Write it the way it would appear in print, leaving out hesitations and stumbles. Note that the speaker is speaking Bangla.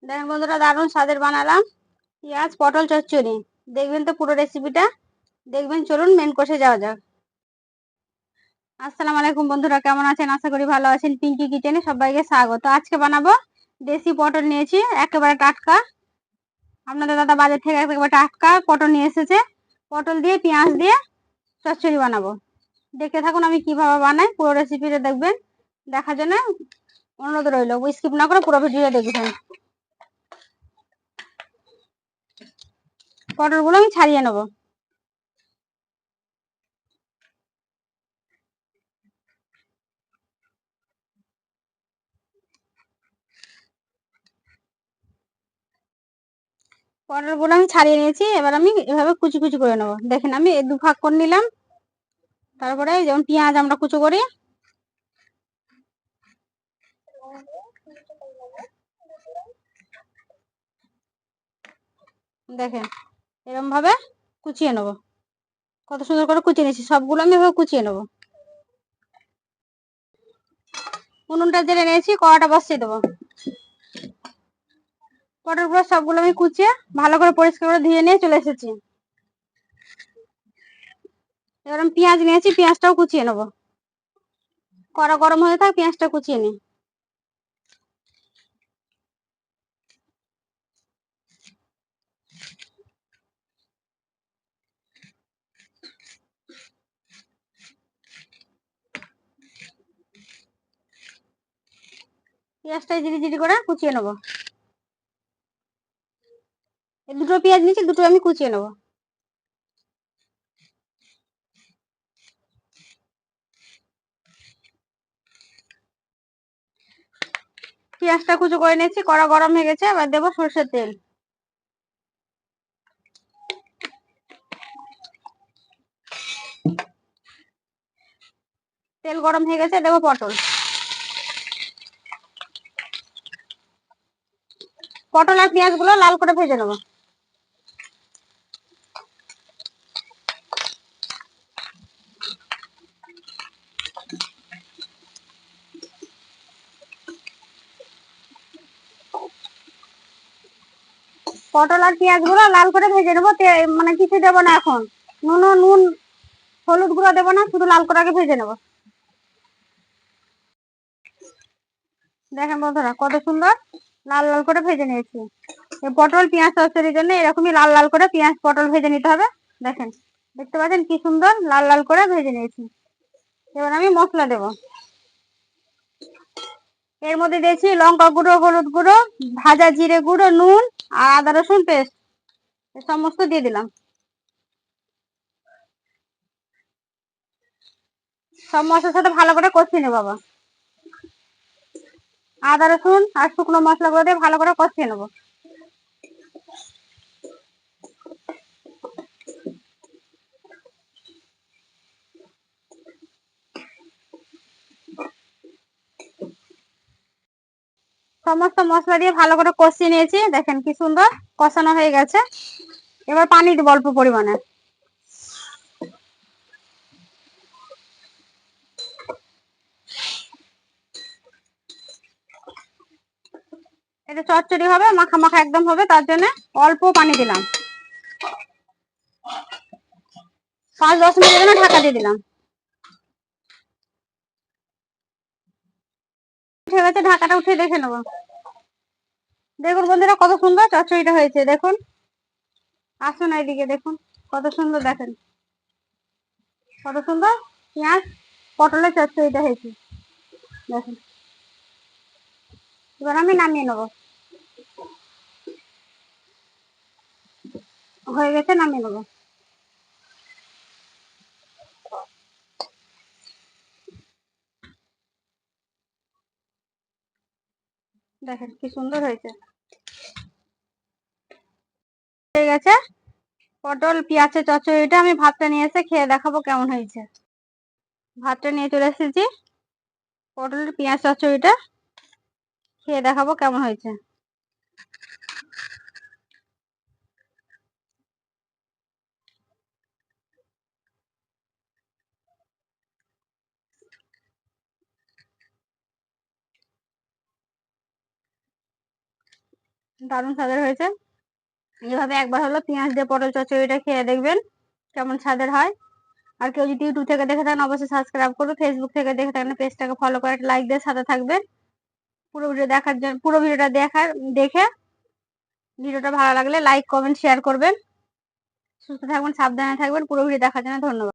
দেখেন বন্ধুরা, দারুণ স্বাদের বানালাম পেঁয়াজ পটল চচ্চড়ি। দেখবেন তো পুরো রেসিপিটা, দেখবেন। চলুন মেন কোর্সে যাওয়া যাক। আসসালামু আলাইকুম বন্ধুরা, কেমন আছেন? আশা করি ভালো আছেন। পিঙ্কি কিচেনে সবাইকে স্বাগত। আজকে বানাবো দেশি পটল নিয়েছি, একেবারে টাটকা। আপনাদের দাদা বাজার থেকে একেবারে টাটকা পটল নিয়ে এসেছে। পটল দিয়ে পেঁয়াজ দিয়ে চচ্চড়ি বানাবো। দেখতে থাকুন আমি কিভাবে বানাই, পুরো রেসিপিটা দেখবেন। দেখার জন্য অনুরোধ রইল, স্কিপ না করে পুরো ভিডিও দেখবেন। পটলগুলো আমি ছাড়িয়ে নেবো। পটলগুলো আমি ছাড়িয়ে নিয়েছি, এবার আমি এভাবে কুচি কুচি করে নেবো। দেখেন আমি দু ভাগ করে নিলাম। তারপরে যেমন পেঁয়াজ আমরা কুচো করি, দেখেন এরকম ভাবে কুচিয়ে নেবো। কত সুন্দর করে কুচিয়ে নিয়েছি, সবগুলো আমি এভাবে কুচিয়ে নেবো। উনুনটা জেলে নিয়েছি, কড়াটা বসিয়ে দেবো। পটলগুলো সবগুলো আমি কুচিয়ে ভালো করে পরিষ্কার করে ধুয়ে নিয়ে চলে এসেছি। এবার আমি পেঁয়াজ নিয়েছি, পেঁয়াজটাও কুচিয়ে নেবো। কড়া গরম হয়ে থাক, পেঁয়াজটা কুচিয়ে নিই। পেঁয়াজটা জিরি জিরি করে কুচিয়ে নেবো। এই দুটো পেঁয়াজ নিয়েছি, দুটো আমি কুচিয়ে নেবো। পেঁয়াজটা কুচো করে নিয়েছি, কড়া গরম হয়ে গেছে। এবার দেবো সরষের তেল। তেল গরম হয়ে গেছে, দেবো পটল। পটল আর পেঁয়াজ গুলো লাল করে ভেজে নেবো। পটল আর পেঁয়াজ গুলো লাল করে ভেজে নেবো। মানে কিছু দেবো না এখন। নুন হলুদ গুঁড়ো দেবো না, শুধু লাল করে আগে ভেজে নেবো। দেখেন বন্ধুরা, কত সুন্দর লাল লাল করে ভেজে নিয়েছি। এই পটল পেঁয়াজ চচ্চড়ির জন্য এরকমই লাল লাল করে পেঁয়াজ পটল ভেজে নিতে হবে। দেখেন, দেখতে পাচ্ছেন কি সুন্দর লাল লাল করে ভেজে নিয়েছি। এবার আমি মশলা দেবো। এর মধ্যে দিয়েছি লঙ্কা গুঁড়ো, হলুদ গুঁড়ো, ভাজা জিরে গুঁড়ো, নুন আর আদা রসুন পেস্ট, সমস্ত দিয়ে দিলাম। সব মশলার সাথে ভালো করে কষিয়ে নেবো। বাবা, আদা রসুন আর শুকনো মশলাগুলো দিয়ে ভালো করে কষিয়ে নেবো। সমস্ত মশলা দিয়ে ভালো করে কষিয়ে নিয়েছি। দেখেন কি সুন্দর কষানো হয়ে গেছে। এবার পানি দিব অল্প পরিমাণে। এটা চচ্চড়ি হবে, মাখা মাখা একদম হবে, তার জন্য অল্প পানি দিলাম। 5-10 মিনিটের জন্য ঢাকা দিয়ে দিলাম। ঠিক আছে, ঢাকাটা উঠে দেখে নেবো। দেখুন বন্ধুরা, কত সুন্দর চচ্চড়িটা হয়েছে। দেখুন, আসুন এইদিকে দেখুন কত সুন্দর। দেখেন কত সুন্দর পেঁয়াজ পটলের চচ্চড়িটা হয়েছে। দেখেন, এবার আমি নামিয়ে নেবো। হয়ে গেছে, নামিয়ে নেবো। দেখেন কি সুন্দর হয়েছে। হয়ে গেছে পটল পেঁয়াজের চচ্চড়িটা। আমি ভাতটা নিয়ে এসে খেয়ে দেখাবো কেমন হয়েছে। ভাতটা নিয়ে চলে এসেছি। পটলের পেঁয়াজ চচ্চড়িটা খেয়ে দেখাবো কেমন হয়েছে। দারুণ স্বাদের হয়েছে। এইভাবে একবার হলো পেঁয়াজ দিয়ে পটল চচ্চড়িটা খেয়ে দেখবেন কেমন স্বাদের হয়। আর কেউ যদি ইউটিউব থেকে দেখে থাকেন অবশ্যই সাবস্ক্রাইব করবে, ফেসবুক থেকে দেখে থাকেন পেজটাকে ফলো করে লাইক দিয়ে সাথে থাকবেন। পুরো ভিডিওটা দেখে ভিডিওটা ভালো লাগলে লাইক কমেন্ট শেয়ার করবেন। সুস্থ থাকবেন, সাবধানে থাকবেন। পুরো ভিডিও দেখার জন্য ধন্যবাদ।